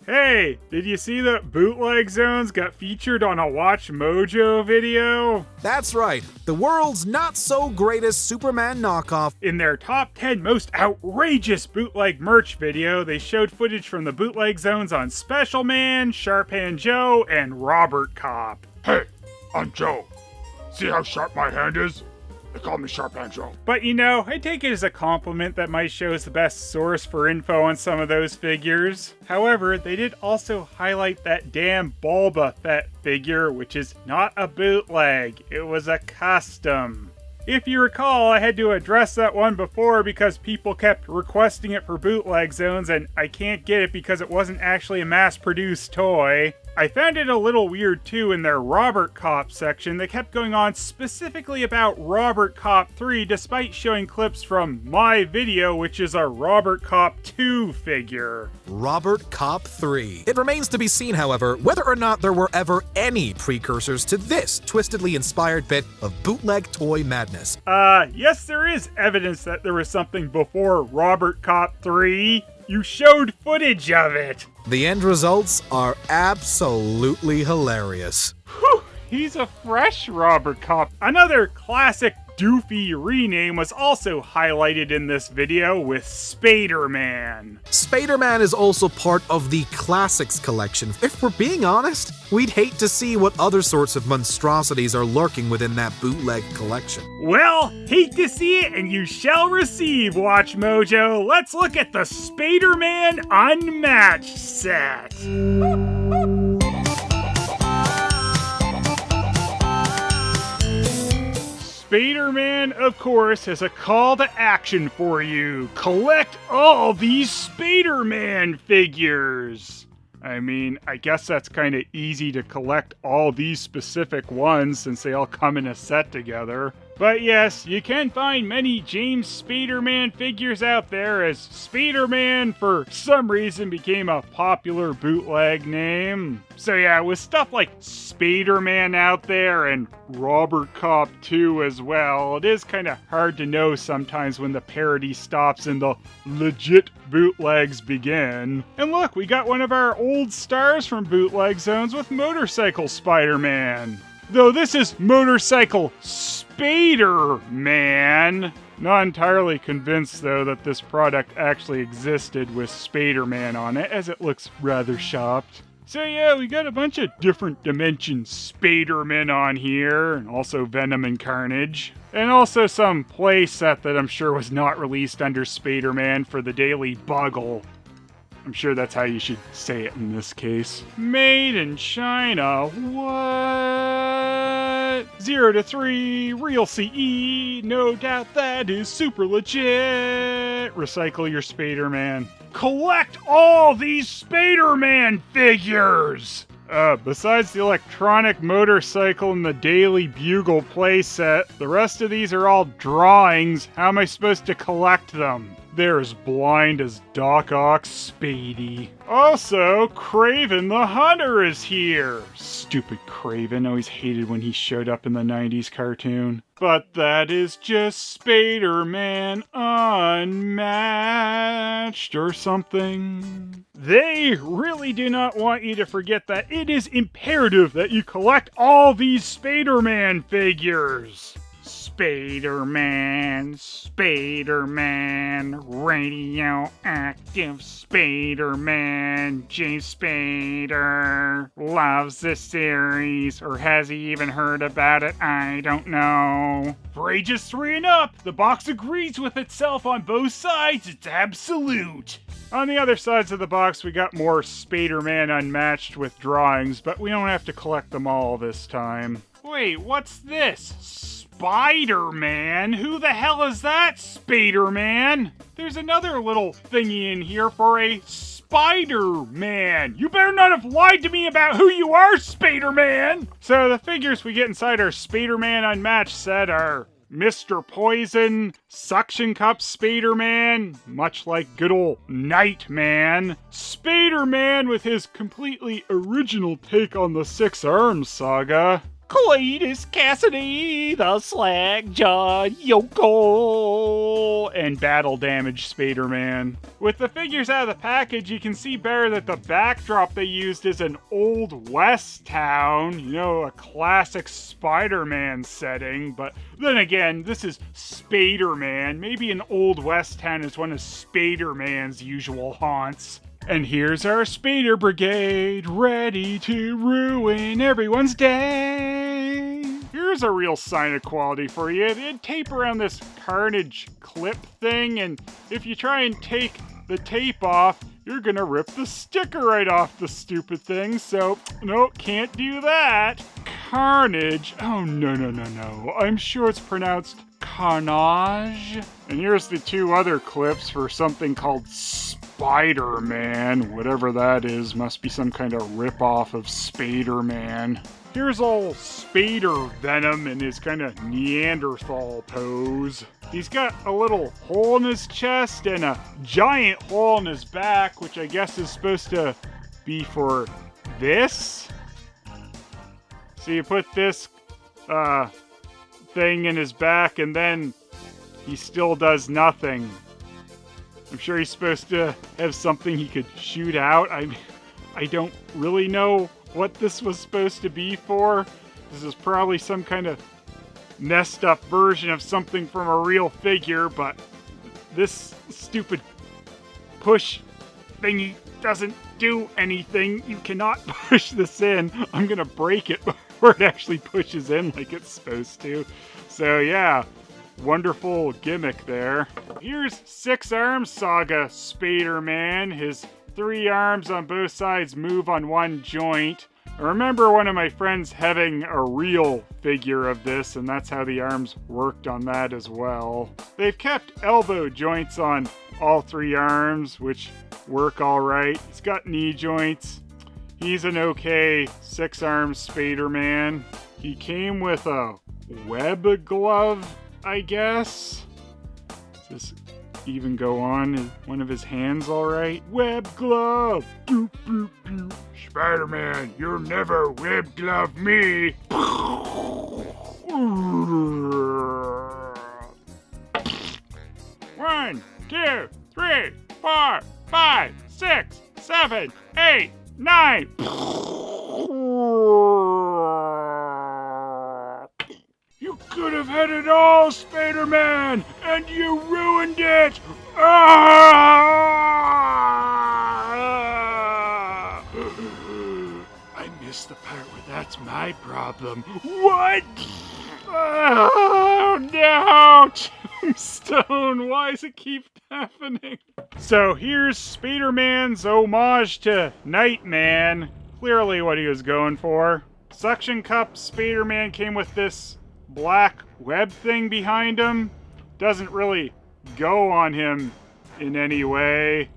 Hey, did you see that Bootleg Zones got featured on a Watch Mojo video? That's right, the world's not-so-greatest Superman knockoff. In their top 10 most outrageous bootleg merch video, they showed footage from the Bootleg Zones on Special Man, Sharp Hand Joe, and Robert Cop. Hey, I'm Joe. See how sharp my hand is? They call me Sharp Hand Joe. But you know, I take it as a compliment that my show is the best source for info on some of those figures. However, they did also highlight that damn Boba Fett figure, which is not a bootleg, it was a custom. If you recall, I had to address that one before because people kept requesting it for Bootleg Zones and I can't get it because it wasn't actually a mass-produced toy. I found it a little weird too in their Robert Cop section. They kept going on specifically about Robert Cop 3 despite showing clips from my video, which is a Robert Cop 2 figure. Robert Cop 3. It remains to be seen, however, whether or not there were ever any precursors to this twistedly inspired bit of bootleg toy madness. Yes, there is evidence that there was something before Robert Cop 3. You showed footage of it. The end results are absolutely hilarious. Whew, he's a fresh Robert Cop. Another classic doofy rename was also highlighted in this video with Spader-Man. Spader-Man is also part of the Classics collection. If we're being honest, we'd hate to see what other sorts of monstrosities are lurking within that bootleg collection. Well, hate to see it and you shall receive, Watch Mojo. Let's look at the Spader-Man Unmatched set. Spader-Man, of course, has a call to action for you. Collect all these Spader-Man figures. I mean, I guess that's kind of easy to collect all these specific ones since they all come in a set together. But yes, you can find many James Spader-Man figures out there, as Spader-Man for some reason became a popular bootleg name. So yeah, with stuff like Spader-Man out there and Robert Cop 2 as well, it is kind of hard to know sometimes when the parody stops and the legit bootlegs begin. And look, we got one of our old stars from Bootleg Zones with Motorcycle Spider-Man. Though this is Motorcycle Spader-Man. Not entirely convinced, though, that this product actually existed with Spader-Man on it, as it looks rather shopped. So yeah, we got a bunch of different dimension Spader-Man on here, and also Venom and Carnage. And also some play set that I'm sure was not released under Spader-Man for the Daily Bugle. I'm sure that's how you should say it in this case. Made in China, what? 0 to 3, real CE, no doubt that is super legit. Recycle your Spader-Man. Collect all these Spader-Man figures! Besides the electronic motorcycle and the Daily Bugle playset, the rest of these are all drawings. How am I supposed to collect them? They're as blind as Doc Ock Spady. Also, Kraven the Hunter is here. Stupid Kraven, always hated when he showed up in the 90s cartoon. But that is just Spader-Man Unmatched or something. They really do not want you to forget that it is imperative that you collect all these Spader-Man figures. Spader-Man, Spader-Man, radioactive Spader-Man, James Spader loves this series, or has he even heard about it? I don't know. For ages 3 and up, the box agrees with itself on both sides, it's absolute. On the other sides of the box, we got more Spader-Man Unmatched with drawings, but we don't have to collect them all this time. Wait, what's this? Spider-Man? Who the hell is that, Spader-Man? There's another little thingy in here for a Spider-Man. You better not have lied to me about who you are, Spader-Man! So the figures we get inside our Spader-Man Unmatched set are Mr. Poison, Suction Cup Spader-Man, much like good old Nightman, Spader-Man with his completely original take on the Six Arms saga, Cletus Cassidy, the Slackjaw Yokel, and Battle Damage Spader-Man. With the figures out of the package, you can see better that the backdrop they used is an Old West town, you know, a classic Spider-Man setting, but then again, this is Spader-Man. Maybe an Old West town is one of Spader-Man's usual haunts. And here's our Spader Brigade, ready to ruin everyone's day. Here's a real sign of quality for you. They tape around this Carnage clip thing, and if you try and take the tape off, you're gonna rip the sticker right off the stupid thing, so no, can't do that. Carnage, oh no. I'm sure it's pronounced Carnage. And here's the two other clips for something called Spider-Man, whatever that is, must be some kind of rip-off of Spader-Man. Here's old Spader Venom in his kind of Neanderthal pose. He's got a little hole in his chest and a giant hole in his back, which I guess is supposed to be for this. So you put this thing in his back and then he still does nothing. I'm sure he's supposed to have something he could shoot out. I don't really know what this was supposed to be for. This is probably some kind of messed up version of something from a real figure, but this stupid push thingy doesn't do anything. You cannot push this in. I'm gonna break it before it actually pushes in like it's supposed to. So yeah, wonderful gimmick there. Here's Six Arms Saga Spader-Man. His 3 arms on both sides move on one joint. I remember one of my friends having a real figure of this, and that's how the arms worked on that as well. They've kept elbow joints on all 3 arms, which work alright. He's got knee joints. He's an okay 6 arms Spader-Man. He came with a web glove, I guess. Does this even go on? Is one of his hands alright? Web glove! Boop, boop, boop. Spider-Man, you'll never web glove me. 1, 2, 3, 4, 5, 6, 7, 8, 9. You could have had it all, Spider-Man, and you ruined it. I missed the part where that's my problem. What? Oh no! Tombstone, why does it keep happening? So here's Spider-Man's homage to Nightman. Clearly what he was going for. Suction Cup Spider-Man came with this black web thing behind him. Doesn't really go on him in any way.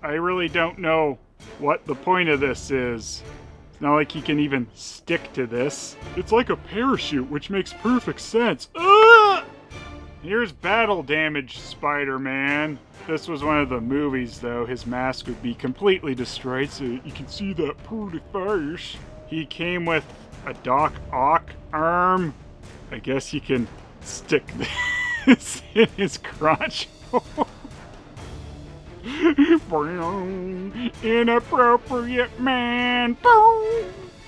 I really don't know what the point of this is. It's not like he can even stick to this. It's like a parachute, which makes perfect sense. Here's Battle Damage Spider-Man. If this was one of the movies, though, his mask would be completely destroyed, so you can see that pretty face. He came with a Doc Ock arm. I guess you can stick this in his crotch. Inappropriate man.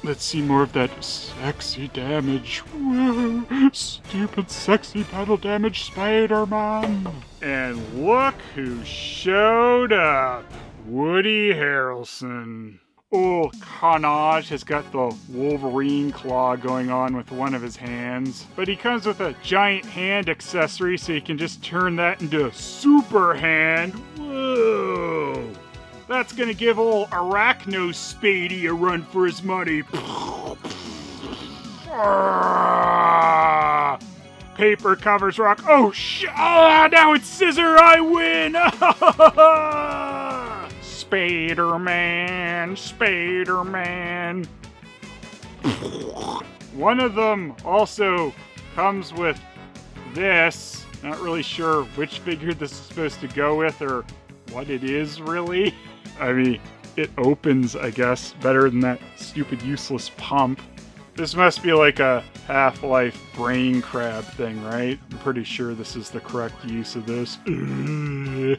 Let's see more of that sexy damage. Whoa. Stupid sexy battle damage Spider-Man. And look who showed up. Woody Harrelson. Oh, Carnage has got the Wolverine claw going on with one of his hands. But he comes with a giant hand accessory, so you can just turn that into a super hand. Whoa! That's gonna give old Arachno Spady a run for his money. Paper covers rock. Oh, now it's scissor. I win! Spader-Man, Spader-Man. One of them also comes with this. Not really sure which figure this is supposed to go with or what it is, really. I mean, it opens, I guess, better than that stupid useless pump. This must be like a Half-Life brain crab thing, right? I'm pretty sure this is the correct use of this. Spader-Man,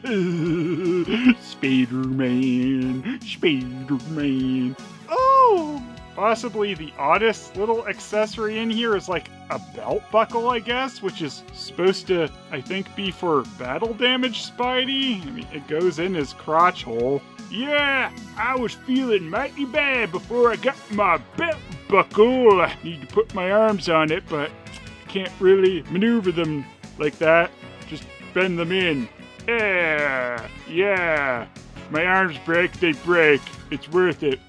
Spader-Man. Oh! Possibly the oddest little accessory in here is like a belt buckle, I guess, which is supposed to, I think, be for battle damage Spidey. I mean, it goes in his crotch hole. Yeah, I was feeling mighty bad before I got my belt buckle. I need to put my arms on it, but I can't really maneuver them like that. Just bend them in. Yeah. My arms break, they break. It's worth it.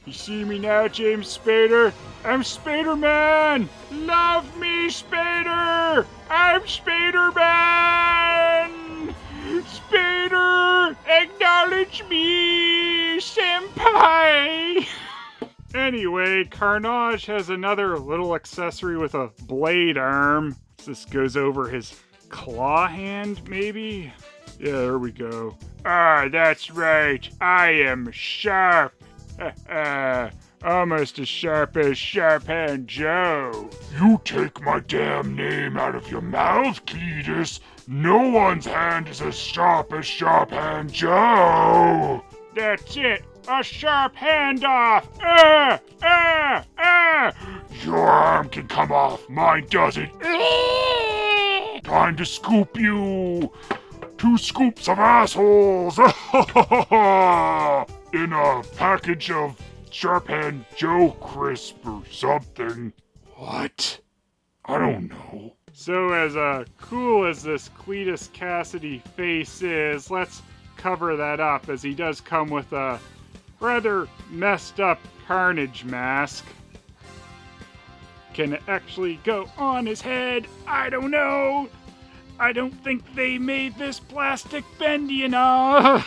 You see me now, James Spader? I'm Spader-Man! Love me, Spader! I'm Spader-Man! Spader! Acknowledge me, senpai! Anyway, Carnage has another little accessory with a blade arm. This goes over his claw hand, maybe? Yeah, there we go. Ah, that's right. I am sharp. Almost as sharp as Sharp Hand Joe. You take my damn name out of your mouth, Cletus. No one's hand is as sharp as Sharp Hand Joe. That's it. A sharp handoff. Your arm can come off. Mine doesn't. Time to scoop you. 2 scoops of assholes. In a package of Sharp Hand Joe crisp or something. What? I don't know. So as cool as this Cletus Cassidy face is, let's cover that up, as he does come with a rather messed up Carnage mask. Can it actually go on his head? I don't know. I don't think they made this plastic bendy enough.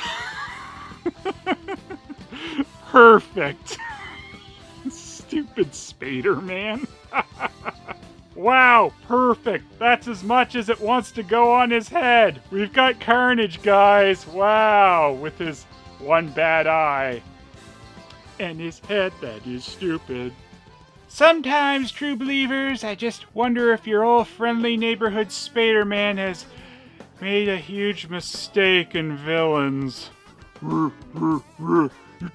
Perfect. Stupid Spader-Man. Wow, perfect. That's as much as it wants to go on his head. We've got Carnage, guys. Wow, with his one bad eye. And his head, that is stupid. Sometimes, true believers, I just wonder if your old friendly neighborhood Spader-Man has made a huge mistake in villains. You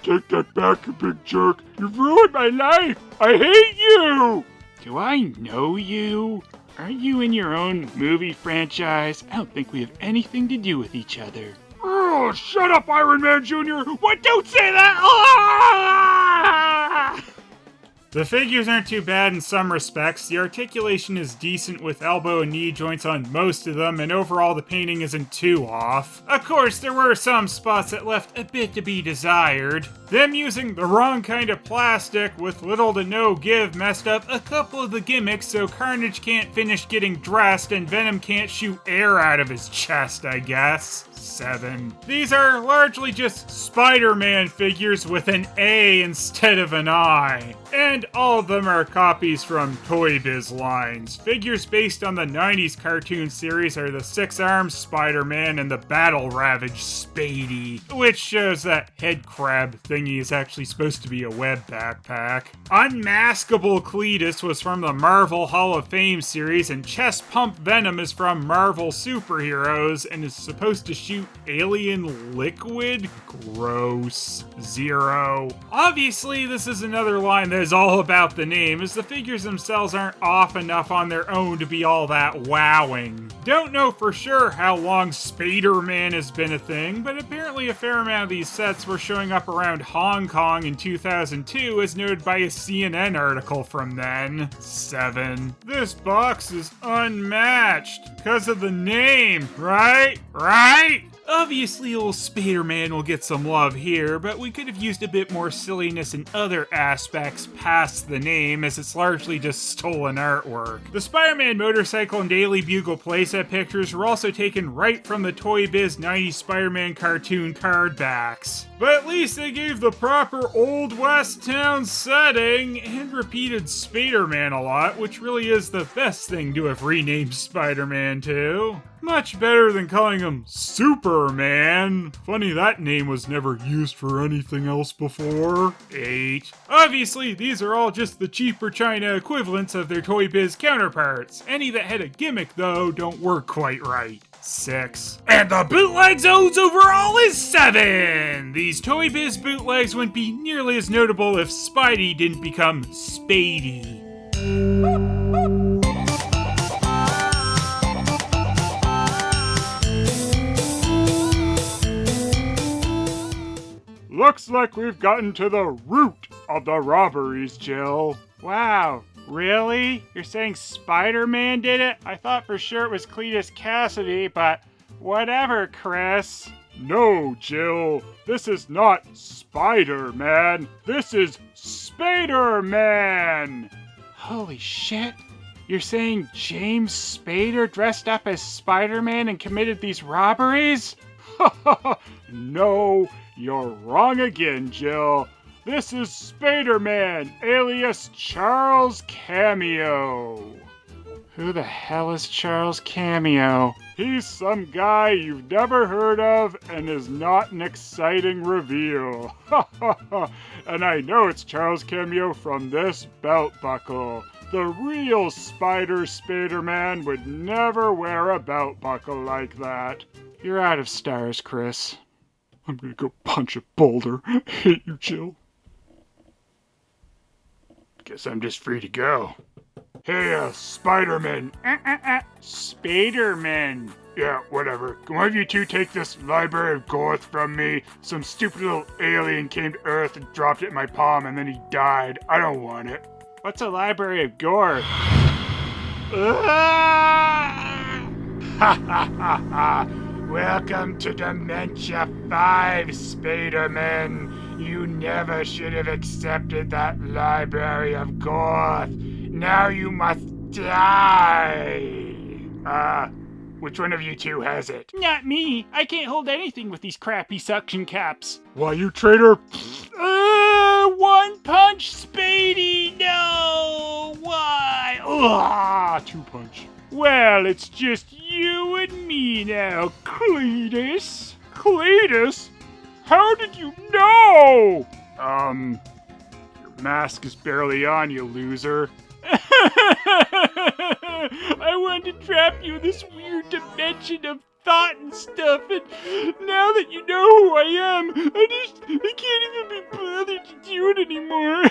take that back, you big jerk. You've ruined my life. I hate you. Do I know you? Aren't you in your own movie franchise? I don't think we have anything to do with each other. Oh, shut up, Iron Man Jr. What? Don't say that. Ah! The figures aren't too bad in some respects. The articulation is decent with elbow and knee joints on most of them, and overall the painting isn't too off. Of course, there were some spots that left a bit to be desired. Them using the wrong kind of plastic with little to no give messed up a couple of the gimmicks, so Carnage can't finish getting dressed and Venom can't shoot air out of his chest, I guess. 7. These are largely just Spider-Man figures with an A instead of an I. And all of them are copies from Toy Biz lines. Figures based on the 90s cartoon series are the 6-armed Spider-Man and the battle-ravaged Spidey, which shows that head crab thingy is actually supposed to be a web backpack. Unmaskable Cletus was from the Marvel Hall of Fame series, and Chest Pump Venom is from Marvel Superheroes and is supposed to shoot alien liquid? Gross. 0. Obviously, this is another line that is all about the name, as the figures themselves aren't off enough on their own to be all that wowing. Don't know for sure how long Spader-Man has been a thing, but apparently a fair amount of these sets were showing up around Hong Kong in 2002, as noted by a CNN article from then. 7. This box is unmatched because of the name, right? Right? Obviously, old Spader-Man will get some love here, but we could have used a bit more silliness in other aspects past the name, as it's largely just stolen artwork. The Spider-Man motorcycle and Daily Bugle playset pictures were also taken right from the Toy Biz 90s Spider-Man cartoon card backs. But at least they gave the proper Old West town setting and repeated Spader-Man a lot, which really is the best thing to have renamed Spider-Man to. Much better than calling him Superman. Funny that name was never used for anything else before. 8. Obviously, these are all just the cheaper China equivalents of their Toy Biz counterparts. Any that had a gimmick, though, don't work quite right. 6. And the Bootleg's odds overall is 7! These Toy Biz bootlegs wouldn't be nearly as notable if Spidey didn't become Spady. Looks like we've gotten to the root of the robberies, Jill. Wow, really? You're saying Spider-Man did it? I thought for sure it was Cletus Cassidy, but whatever, Chris. No, Jill. This is not Spider-Man. This is Spader-Man. Holy shit. You're saying James Spader dressed up as Spider-Man and committed these robberies? No, you're wrong again, Jill. This is Spader-Man, alias Charles Cameo. Who the hell is Charles Cameo? He's some guy you've never heard of and is not an exciting reveal. And I know it's Charles Cameo from this belt buckle. The real Spader-Man would never wear a belt buckle like that. You're out of stars, Chris. I'm gonna go punch a boulder. Hate you, Jill. Guess I'm just free to go. Hey, Spider-Man. Spader-Man. Yeah, whatever. Can one of you two take this Library of Gorth from me? Some stupid little alien came to Earth and dropped it in my palm and then he died. I don't want it. What's a Library of Gorth? Welcome to Dementia 5, Spader-Man. You never should have accepted that Library of Gorth. Now you must die. Which one of you two has it? Not me. I can't hold anything with these crappy suction caps. Why, you traitor? One punch, Spady! No! Why? Two punch. Well, it's just you and me now, Cletus. Cletus? How did you know? Your mask is barely on, you loser. I wanted to trap you in this weird dimension of thought and stuff, and now that you know who I am, I can't even be bothered to do it anymore.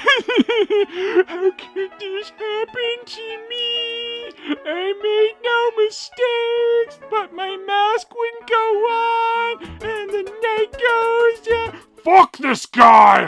How could this happen to me? I made no mistakes, but my mask wouldn't go on, and the night goes down. Fuck this guy!